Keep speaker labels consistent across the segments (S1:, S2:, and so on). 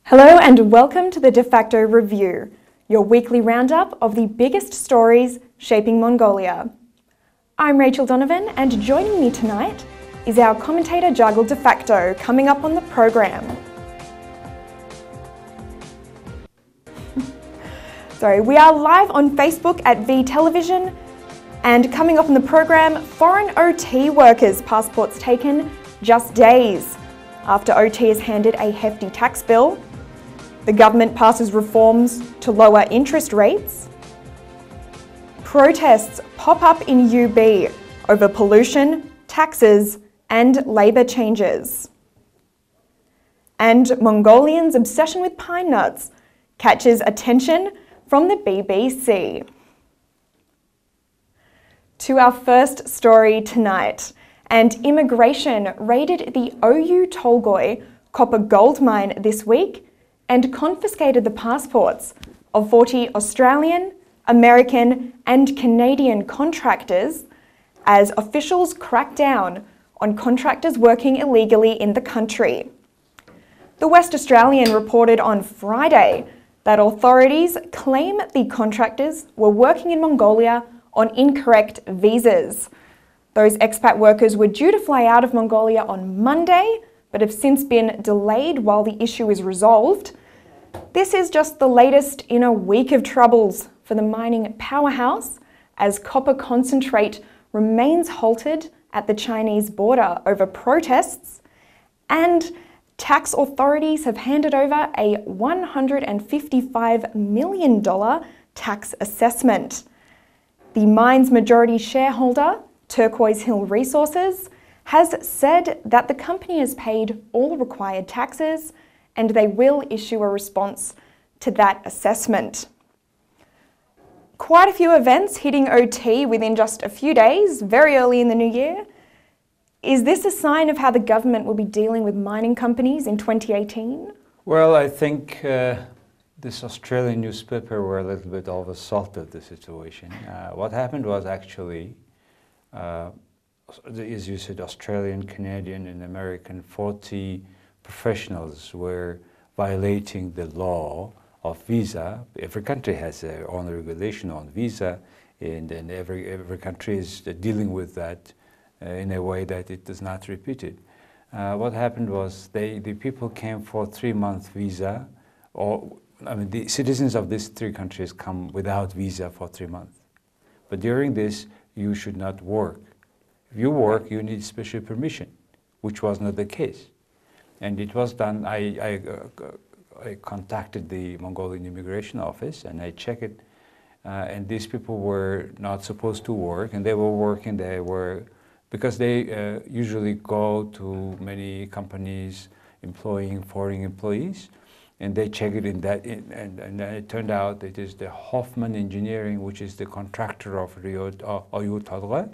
S1: Hello and welcome to the Defacto Review, your weekly roundup of the biggest stories shaping Mongolia. I'm Rachel Donovan and joining me tonight is our commentator Juggle Defacto coming up on the program. We are live on Facebook at V Television, and coming up on the program, foreign OT workers' passports taken just days after OT is handed a hefty tax bill. The government passes reforms to lower interest rates. Protests pop up in UB over pollution, taxes and labour changes. And Mongolians' obsession with pine nuts catches attention from the BBC. To our first story tonight, and immigration raided the Oyu Tolgoi copper gold mine this week and confiscated the passports of 40 Australian, American and Canadian contractors as officials crack down on contractors working illegally in the country. The West Australian reported on Friday that authorities claim the contractors were working in Mongolia on incorrect visas. Those expat workers were due to fly out of Mongolia on Monday, but have since been delayed while the issue is resolved. This is just the latest in a week of troubles for the mining powerhouse, as copper concentrate remains halted at the Chinese border over protests, and tax authorities have handed over a $155 million tax assessment. The mine's majority shareholder, Turquoise Hill Resources, has said that the company has paid all required taxes and they will issue a response to that assessment. Quite a few events hitting OT within just a few days, very early in the new year. Is this a sign of how the government will be dealing with mining companies in 2018?
S2: Well, I think this Australian newspaper were a little bit oversalted the situation. What happened was actually, as you said, Australian, Canadian and American 40 professionals were violating the law of visa. Every country has their own regulation on visa, and every country is dealing with that in a way that it does not repeat it. What happened was the people came for 3-month visa, the citizens of these 3 countries come without visa for 3 months. But during this, you should not work. If you work, you need special permission, which was not the case. And it was done. I contacted the Mongolian immigration office and I checked it, and these people were not supposed to work, and they were working. Because they usually go to many companies employing foreign employees, and they check it and it turned out it is the Hoffman Engineering, which is the contractor of Oyu Tolgoi,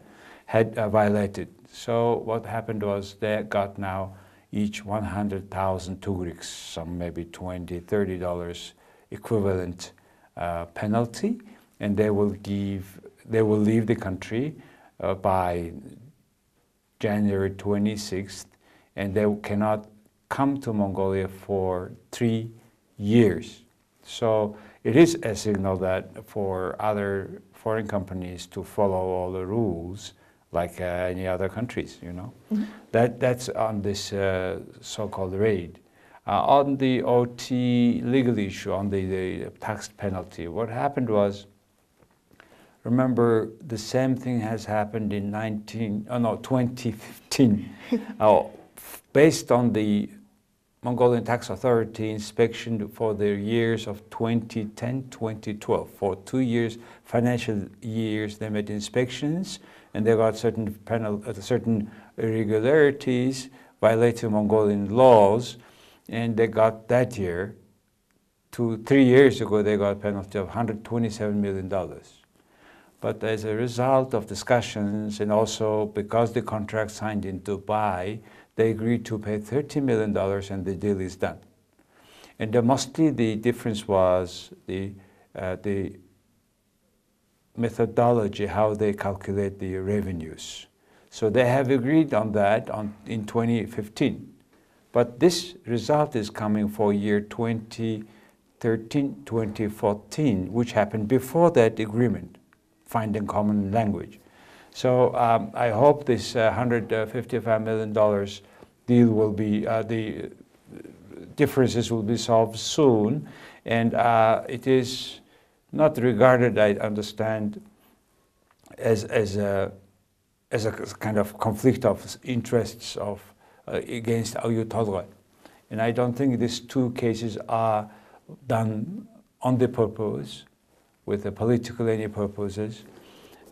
S2: had violated. So what happened was they got now each 100,000 tugriks, some maybe $20, $30 equivalent penalty, and they will leave the country by January 26th, and they cannot come to Mongolia for 3 years. So it is a signal that for other foreign companies to follow all the rules like any other countries, you know. Mm-hmm. That's on this so-called raid. On the OT legal issue, on the tax penalty, what happened was, remember, the same thing has happened in 2015. Based on the Mongolian Tax Authority inspection for the years of 2010-2012. For 2 years, financial years, they made inspections and they got certain irregularities violating Mongolian laws, and they got that year, 3 years ago, they got a penalty of $127 million. But as a result of discussions, and also because the contract signed in Dubai, they agreed to pay $30 million and the deal is done. And mostly the difference was the methodology, how they calculate the revenues. So they have agreed on that in 2015. But this result is coming for year 2013, 2014, which happened before that agreement, finding common language. So I hope this $155 million deal will be, the differences will be solved soon. And it is not regarded, I understand, as a kind of conflict of interests of against Oyu Tolgoi. And I don't think these two cases are done on the purpose, with the political any purposes.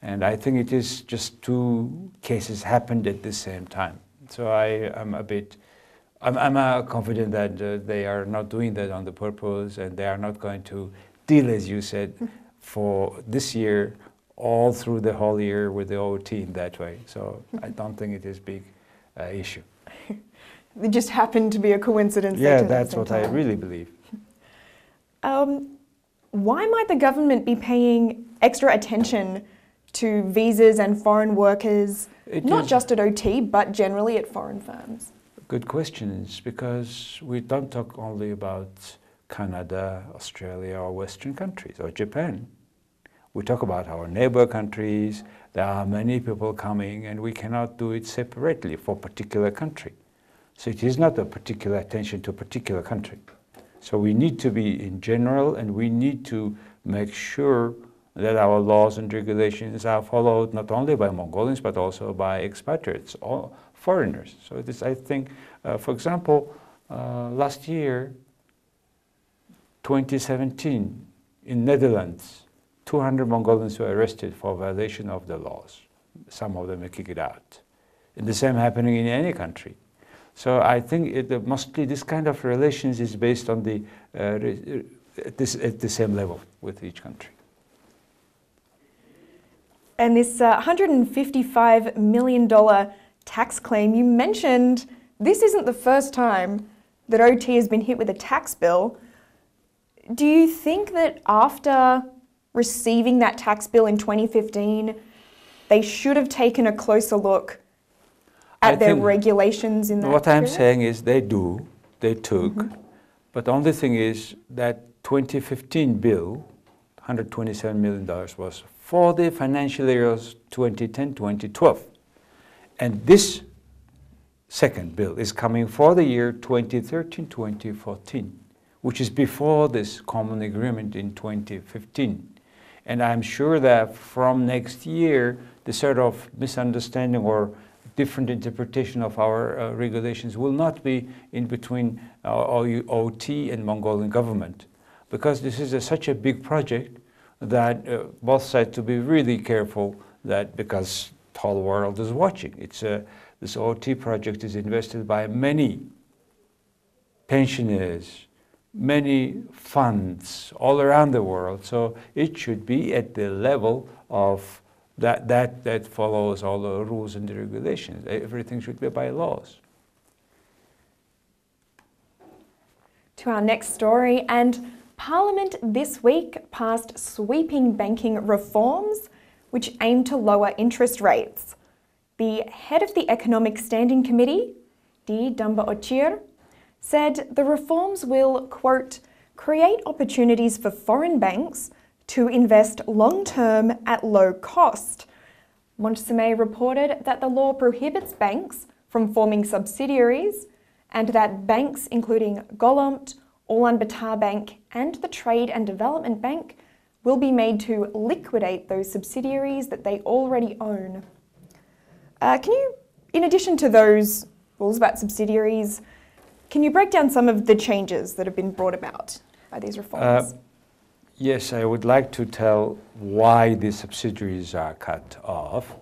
S2: And I think it is just two cases happened at the same time. So I am a bit, I'm confident that they are not doing that on the purpose, and they are not going to deal, as you said, for this year, all through the whole year with the OT in that way. So I don't think it is a big issue.
S1: It just happened to be a coincidence.
S2: Yeah, that's what I really believe.
S1: Why might the government be paying extra attention to visas and foreign workers, not just at OT, but generally at foreign firms?
S2: Good questions, because we don't talk only about Canada, Australia, or Western countries, or Japan. We talk about our neighbor countries. There are many people coming, and we cannot do it separately for a particular country. So it is not a particular attention to a particular country. So we need to be in general, and we need to make sure that our laws and regulations are followed not only by Mongolians, but also by expatriates, or foreigners. So it is, I think, for example, last year, 2017, in Netherlands, 200 Mongolians were arrested for violation of the laws. Some of them were kicked out. And the same happening in any country. So I think mostly this kind of relations is based on the at the same level with each country.
S1: And this $155 million tax claim, you mentioned this isn't the first time that OT has been hit with a tax bill. Do you think that after receiving that tax bill in 2015, they should have taken a closer look at their regulations in that
S2: What
S1: period?
S2: I'm saying is they took, but the only thing is that 2015 bill, $127 million, was for the financial years 2010-2012. And this second bill is coming for the year 2013-2014, which is before this common agreement in 2015. And I'm sure that from next year, the sort of misunderstanding or different interpretation of our regulations will not be in between OT and Mongolian government, because this is such a big project that both sides to be really careful, that because the whole world is watching. This OT project is invested by many pensioners, many funds all around the world, so it should be at the level of that follows all the rules and the regulations. Everything should be by laws.
S1: To our next story, and Parliament this week passed sweeping banking reforms which aim to lower interest rates. The head of the Economic Standing Committee, D. Dumba Ochir, said the reforms will, quote, create opportunities for foreign banks to invest long-term at low cost. Montsime reported that the law prohibits banks from forming subsidiaries, and that banks including Golomt, Ulaanbaatar Bank and the Trade and Development Bank will be made to liquidate those subsidiaries that they already own. Can you, in addition to those rules about subsidiaries, can you break down some of the changes that have been brought about by these reforms?
S2: Yes, I would like to tell why the subsidiaries are cut off.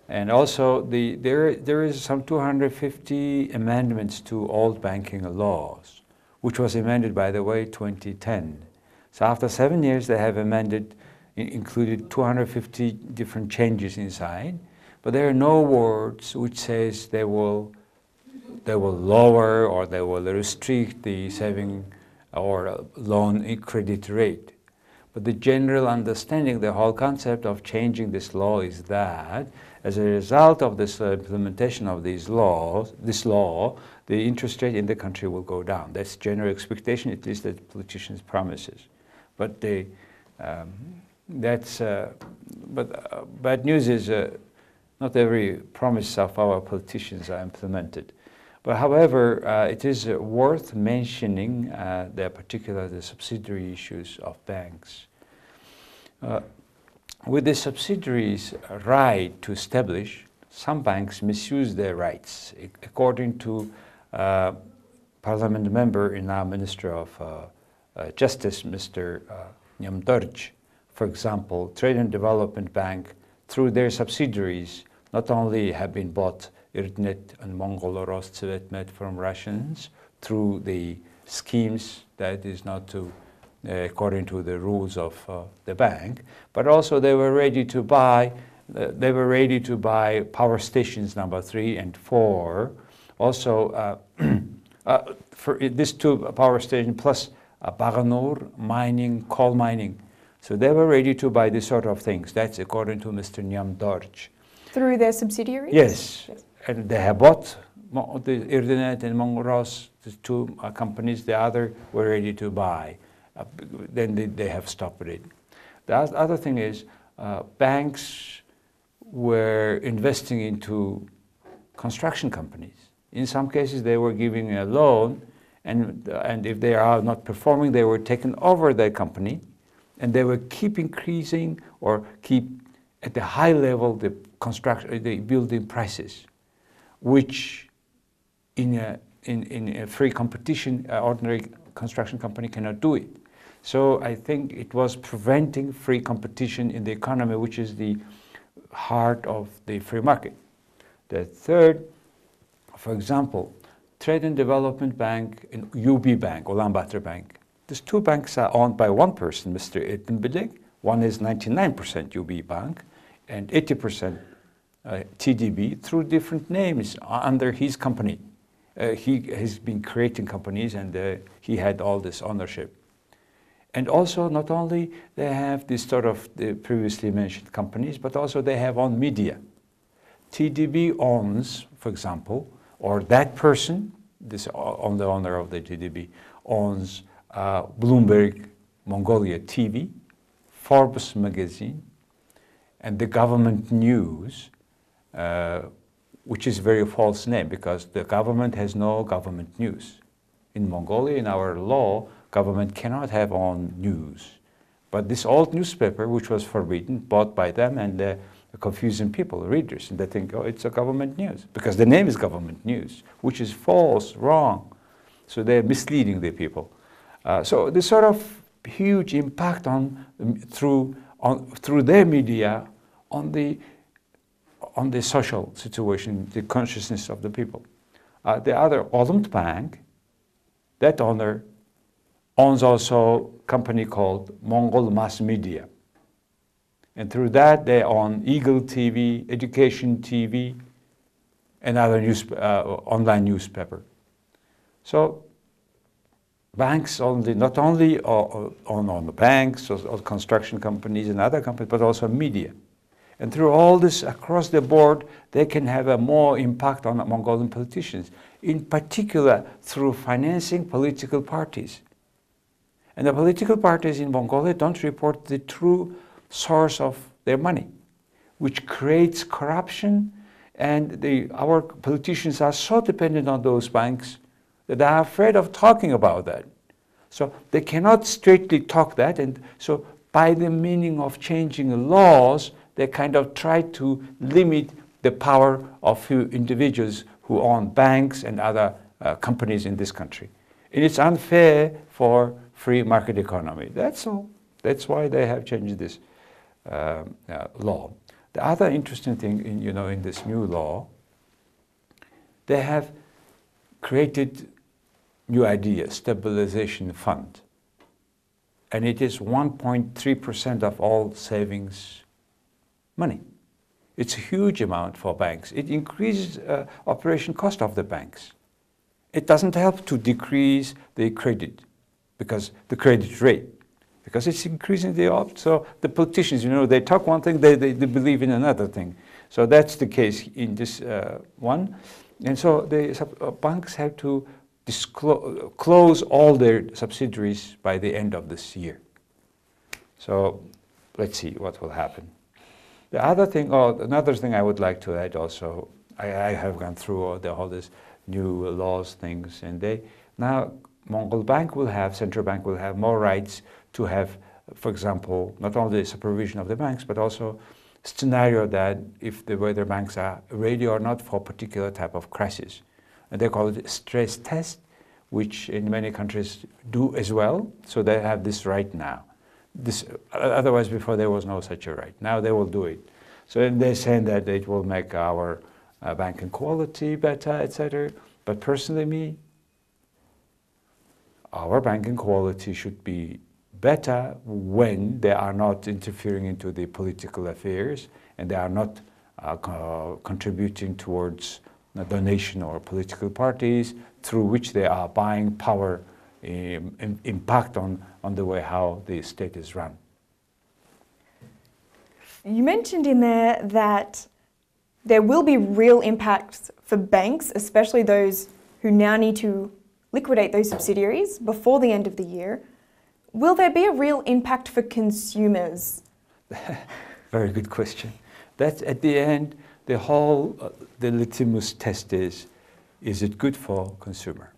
S2: And also, there is some 250 amendments to old banking laws, which was amended, by the way, 2010. So after 7 years, they have amended, included 250 different changes inside, but there are no words which says they will lower or they will restrict the saving or loan credit rate. But the general understanding, the whole concept of changing this law is that as a result of this implementation of this law, the interest rate in the country will go down. That's general expectation, at least that politicians' promises. But bad news is not every promise of our politicians are implemented. But however, it is worth mentioning the subsidiary issues of banks. With the subsidiaries' right to establish, some banks misuse their rights. According to Parliament member in our Minister of Justice, Mr. Nyamdorj, for example, Trade and Development Bank, through their subsidiaries, not only have been bought Irdnet and Mongol Rostsvetmet from Russians through the schemes that is not to according to the rules of the bank, but also they were ready to buy power stations number 3 and 4. Also, for these 2 power stations plus Baganur mining, coal mining. So they were ready to buy this sort of things. That's according to Mr. Nyamdorj.
S1: Through their subsidiaries?
S2: Yes. And they have bought the Irdenet and Mongoros, the 2 companies. The other were ready to buy. Then they have stopped it. The other thing is banks were investing into construction companies. In some cases, they were giving a loan, and if they are not performing, they were taking over their company, and they were keep increasing or keep at the high level the building prices, which in a free competition, ordinary construction company cannot do it. So I think it was preventing free competition in the economy, which is the heart of the free market. The third, for example, Trade and Development Bank and UB Bank, Ulaanbaatar Bank. These 2 banks are owned by one person, Mr. Erdenbilek. One is 99% UB Bank and 80% TDB through different names under his company. He has been creating companies, and he had all this ownership. And also, not only they have this sort of the previously mentioned companies, but also they have own media. TDB owns, for example, or that person, the owner of the TDB, owns Bloomberg Mongolia TV, Forbes magazine, and the government news, which is a very false name because the government has no government news. In Mongolia, in our law, government cannot have own news. But this old newspaper, which was forbidden, bought by them, and confusing people, readers, and they think, oh, it's a government news, because the name is government news, which is false, wrong. So they're misleading the people. So this sort of huge impact through their media on the social situation, the consciousness of the people. The other, Olymp Bank, that owner owns also a company called Mongol Mass Media. And through that, they own Eagle TV, Education TV, and other online newspaper. So banks not only own the banks or construction companies and other companies, but also media. And through all this across the board, they can have a more impact on Mongolian politicians, in particular through financing political parties. And the political parties in Mongolia don't report the true source of their money, which creates corruption, and our politicians are so dependent on those banks that they are afraid of talking about that. So they cannot straightly talk that, and so by the meaning of changing laws, they kind of try to limit the power of few individuals who own banks and other companies in this country. And it's unfair for free market economy. That's all. That's why they have changed this law. The other interesting thing in this new law, they have created new idea, stabilization fund. And it is 1.3% of all savings money. It's a huge amount for banks. It increases operation cost of the banks. It doesn't help to decrease the credit, because the credit rate, because it's increasing the odds. So the politicians, you know, they talk one thing, they believe in another thing. So that's the case in this one. And so the banks have to close all their subsidiaries by the end of this year. So let's see what will happen. The other thing, another thing I would like to add also, I have gone through all this new laws things, and now Mongol Bank will have, central bank will have more rights to have, for example, not only the supervision of the banks, but also scenario that whether banks are ready or not for a particular type of crisis. And they call it stress test, which in many countries do as well. So they have this right now. Otherwise, before there was no such a right. Now they will do it. So they're saying that it will make our banking quality better, etc. But personally, our banking quality should be better when they are not interfering into the political affairs and they are not contributing towards a donation or political parties through which they are buying power, impact on the way how the state is run.
S1: You mentioned in there that there will be real impacts for banks, especially those who now need to liquidate those subsidiaries before the end of the year. Will there be a real impact for consumers?
S2: Very good question. That's at the end, the litmus test is it good for consumer?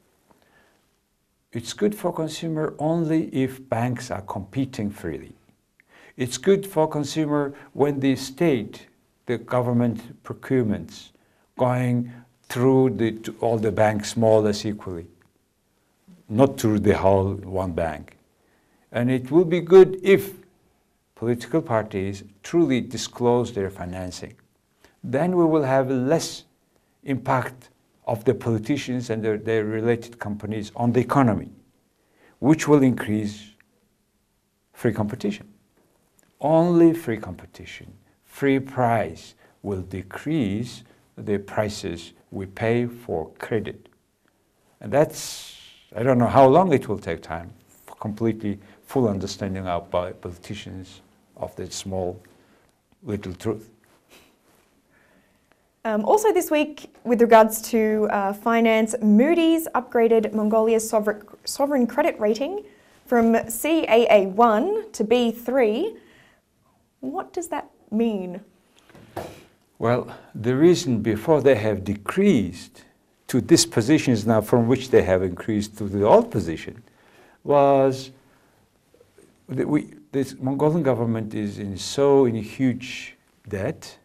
S2: It's good for consumer only if banks are competing freely. It's good for consumer when the state, the government procurements going through all the banks more or less equally, not through the whole one bank. And it will be good if political parties truly disclose their financing. Then we will have less impact of the politicians and their related companies on the economy, which will increase free competition. Only free competition, free price will decrease the prices we pay for credit. And that's, I don't know how long it will take time for completely full understanding by politicians of that small little truth.
S1: Also this week, with regards to finance, Moody's upgraded Mongolia's sovereign credit rating from Caa1 to B3. What does that mean?
S2: Well, the reason before they have decreased to this position is now from which they have increased to the old position was this Mongolian government is in huge debt.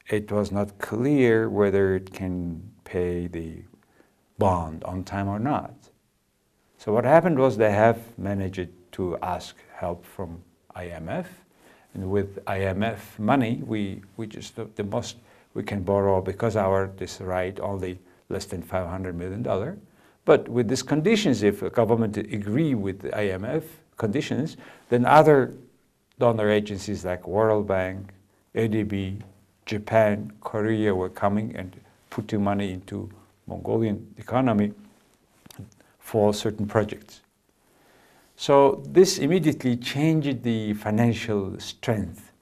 S2: It was not clear whether it can pay the bond on time or not. So what happened was they have managed to ask help from IMF, and with IMF money, we just the most we can borrow because this right only less than $500 million. But with these conditions, if a government agree with the IMF conditions, then other donor agencies like World Bank, ADB, Japan, Korea were coming and putting money into Mongolian economy for certain projects. So this immediately changed the financial strength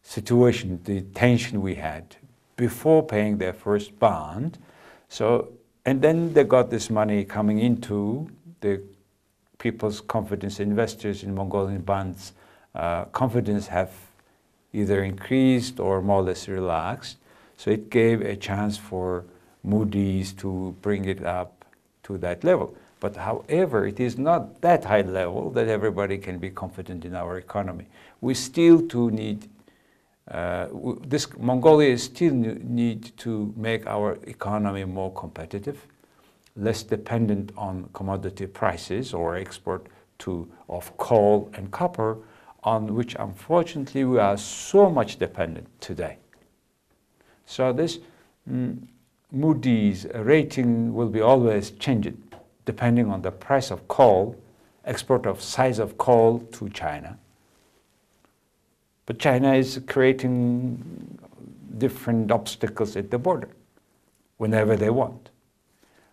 S2: situation, the tension we had before paying their first bond. So, and then they got this money coming into the people's confidence, investors in Mongolian bonds, confidence have either increased or more or less relaxed. So it gave a chance for Moody's to bring it up to that level. But however, it is not that high level that everybody can be confident in our economy. We still need, Mongolia still need to make our economy more competitive, less dependent on commodity prices or export of coal and copper, on which unfortunately we are so much dependent today. So this Moody's rating will be always changed depending on the price of coal, export of size of coal to China. But China is creating different obstacles at the border whenever they want.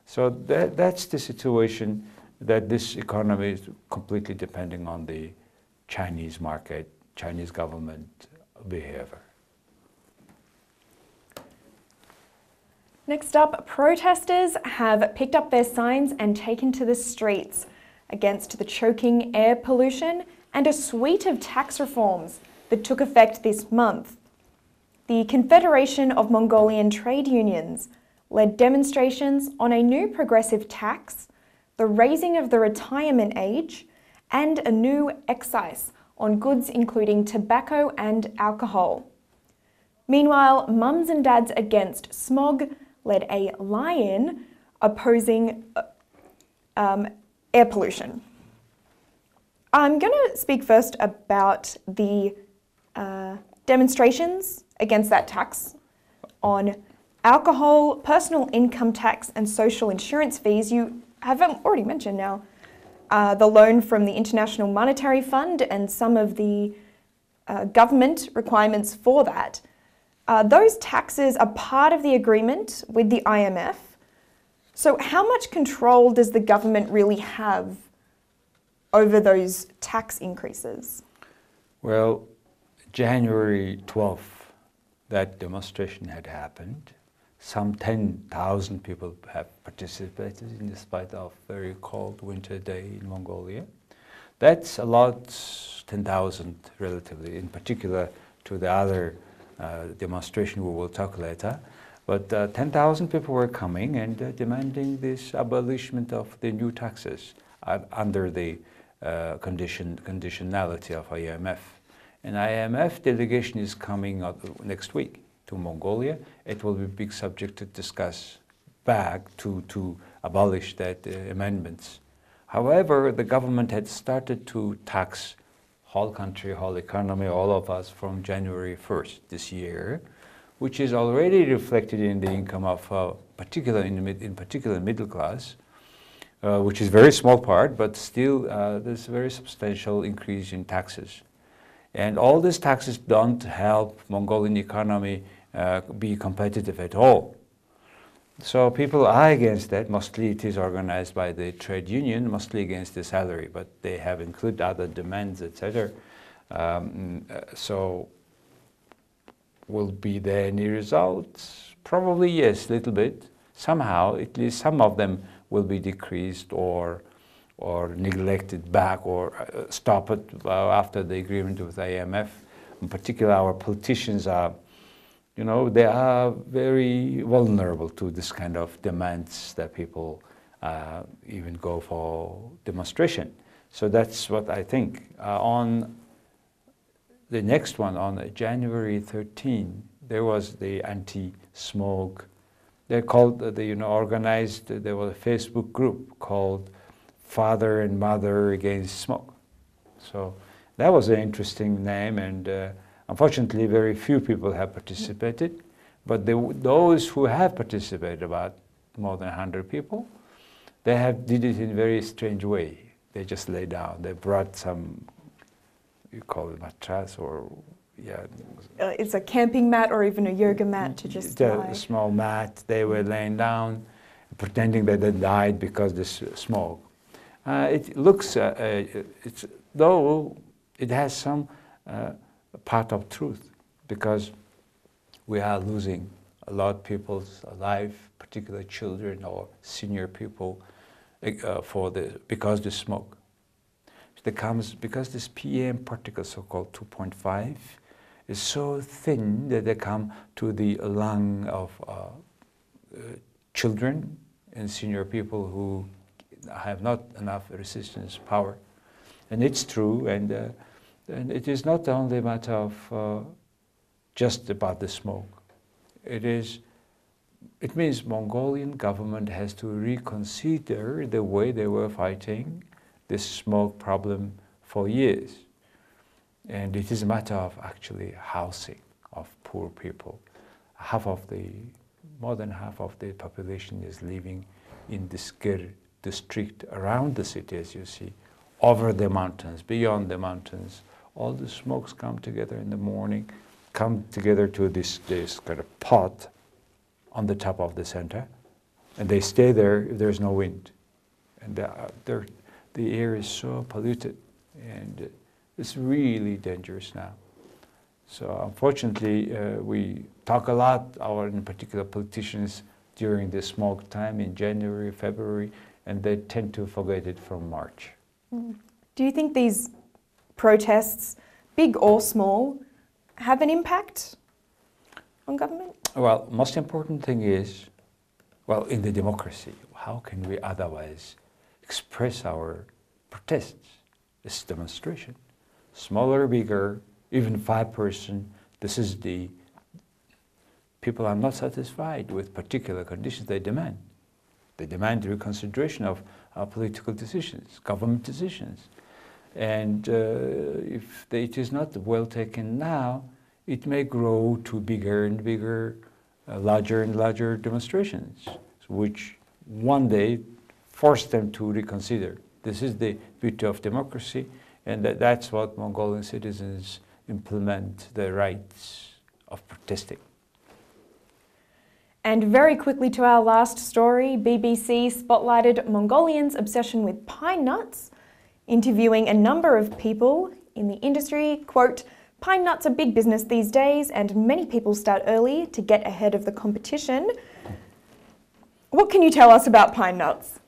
S2: So that's the situation. that this economy is completely depending on the Chinese market, Chinese government behavior.
S1: Next up, protesters have picked up their signs and taken to the streets against the choking air pollution and a suite of tax reforms that took effect this month. The Confederation of Mongolian Trade Unions led demonstrations on a new progressive tax, the raising of the retirement age, and a new excise on goods including tobacco and alcohol. Meanwhile, Mums and Dads Against Smog led a lie-in opposing air pollution. I'm going to speak first about the demonstrations against that tax on alcohol, personal income tax and social insurance fees. You have already mentioned now the loan from the International Monetary Fund and some of the government requirements for that. Those taxes are part of the agreement with the IMF. So how much control does the government really have over those tax increases?
S2: Well, January 12th, that demonstration had happened. Some 10,000 people have participated in spite of very cold winter day in Mongolia. That's a lot, 10,000 relatively, in particular to the other demonstration we will talk later. But 10,000 people were coming and demanding this abolishment of the new taxes under the conditionality of IMF. And IMF delegation is coming next week to Mongolia. It will be a big subject to discuss back to abolish that amendments. However, the government had started to tax whole country, whole economy, all of us from January 1st this year, which is already reflected in the income of in particular middle class, which is a very small part, but still there's a very substantial increase in taxes. And all these taxes don't help Mongolian economy be competitive at all. So people are against that. Mostly it is organized by the trade union, mostly against the salary, but they have included other demands, etc. So will be there any results? Probably yes, a little bit. Somehow, at least some of them will be decreased or neglected back or stopped after the agreement with IMF. In particular, our politicians are, you know, they are very vulnerable to this kind of demands that people even go for demonstration. So that's what I think. On the next one, on January 13, there was the anti-smoke. They called, organized, there was a Facebook group called Father and Mother Against Smoke. So that was an interesting name, and unfortunately very few people have participated. But those who have participated, about more than 100 people, they did it in a very strange way. They just lay down. They brought some, you call it matras, or yeah.
S1: It's a camping mat or even a yoga mat to just lie.
S2: A small mat. They were laying down, pretending that they died because of this smoke. It looks, though it has some part of truth, because we are losing a lot of people's life, particularly children or senior people, because the smoke. Because this PM particle, so-called 2.5, is so thin that they come to the lung of children and senior people who have not enough resistance power. And it's true, and it is not only a matter of just about the smoke. It means Mongolian government has to reconsider the way they were fighting this smoke problem for years. And it is a matter of actually housing of poor people. More than half of the population is living in the Gir district around the city, as you see, over the mountains, beyond the mountains. All the smokes come together in the morning, come together to this kind of pot on the top of the center, and they stay there if there's no wind. And the air is so polluted, and it's really dangerous now. So unfortunately, we talk a lot, in particular politicians, during the smog time in January, February, and they tend to forget it from March.
S1: Do you think these protests, big or small, have an impact on government?
S2: Well, most important thing is, well, in the democracy, how can we otherwise express our protests? It's demonstration. Smaller, bigger, even 5%, this is the people are not satisfied with particular conditions they demand. They demand reconsideration of political decisions, government decisions. And if it is not well taken now, it may grow to bigger and bigger, larger and larger demonstrations, which one day force them to reconsider. This is the beauty of democracy, and that's what Mongolian citizens implement the rights of protesting.
S1: And very quickly to our last story, BBC spotlighted Mongolians' obsession with pine nuts, interviewing a number of people in the industry. Quote, "Pine nuts are big business these days and many people start early to get ahead of the competition." What can you tell us about pine nuts?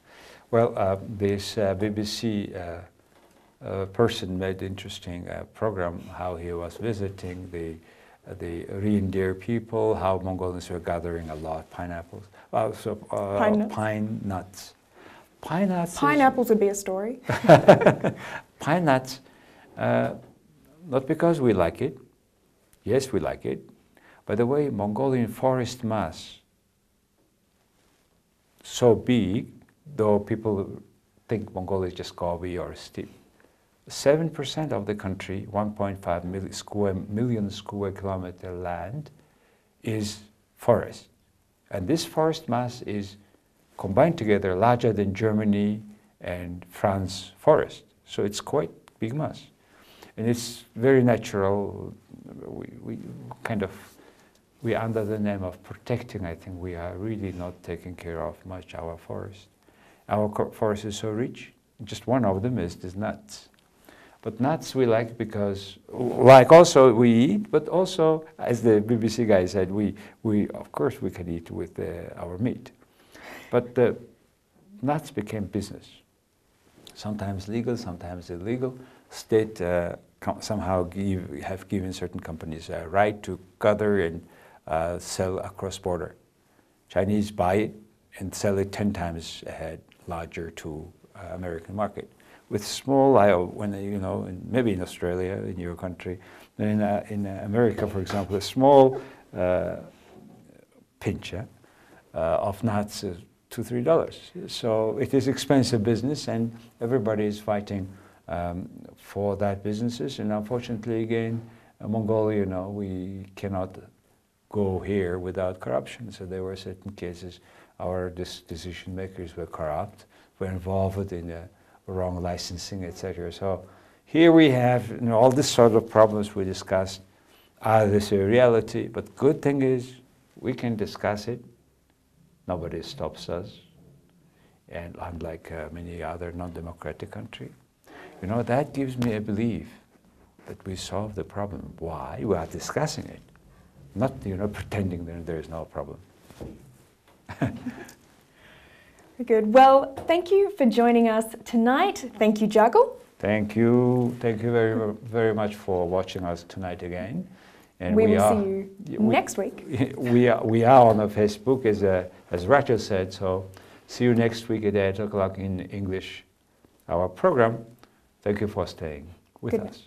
S2: Well, this BBC person made interesting program how he was visiting the reindeer people, how Mongolians were gathering a lot of pineapples. Pine nuts. Pine nuts.
S1: Pineapples would be a story.
S2: Pine nuts, not because we like it. Yes, we like it. By the way, Mongolian forest mass so big, though people think Mongolia is just Gobi or steppe. 7% of the country, 1.5 million square kilometer land, is forest. And this forest mass is combined together larger than Germany and France forest. So it's quite big mass. And it's very natural. We under the name of protecting, I think we are really not taking care of much our forest. Our forest is so rich. Just one of them is these nuts. But nuts we like because, like also we eat, but also, as the BBC guy said, we of course we can eat with our meat. But the nuts became business. Sometimes legal, sometimes illegal. State somehow have given certain companies a right to gather and sell across border. Chinese buy it and sell it 10 times ahead, larger to American market. With small, maybe in Australia, in your country, in America, for example, a small pinch of nuts is $2, $3. So it is expensive business, and everybody is fighting for that businesses. And unfortunately, again, Mongolia, we cannot go here without corruption. So there were certain cases our decision makers were corrupt, were involved in wrong licensing, etc. So here we have all this sort of problems we discussed. Are this a reality? But good thing is we can discuss it. Nobody stops us. And unlike many other non-democratic countries, that gives me a belief that we solved the problem. Why? We are discussing it, not pretending that there is no problem.
S1: Good. Well, thank you for joining us tonight. Thank you, Jagel.
S2: Thank you. Thank you very, very much for watching us tonight again. And
S1: we will see you next week.
S2: We are on Facebook, as Rachel said. So see you next week at 8 o'clock in English, our program. Thank you for staying with us.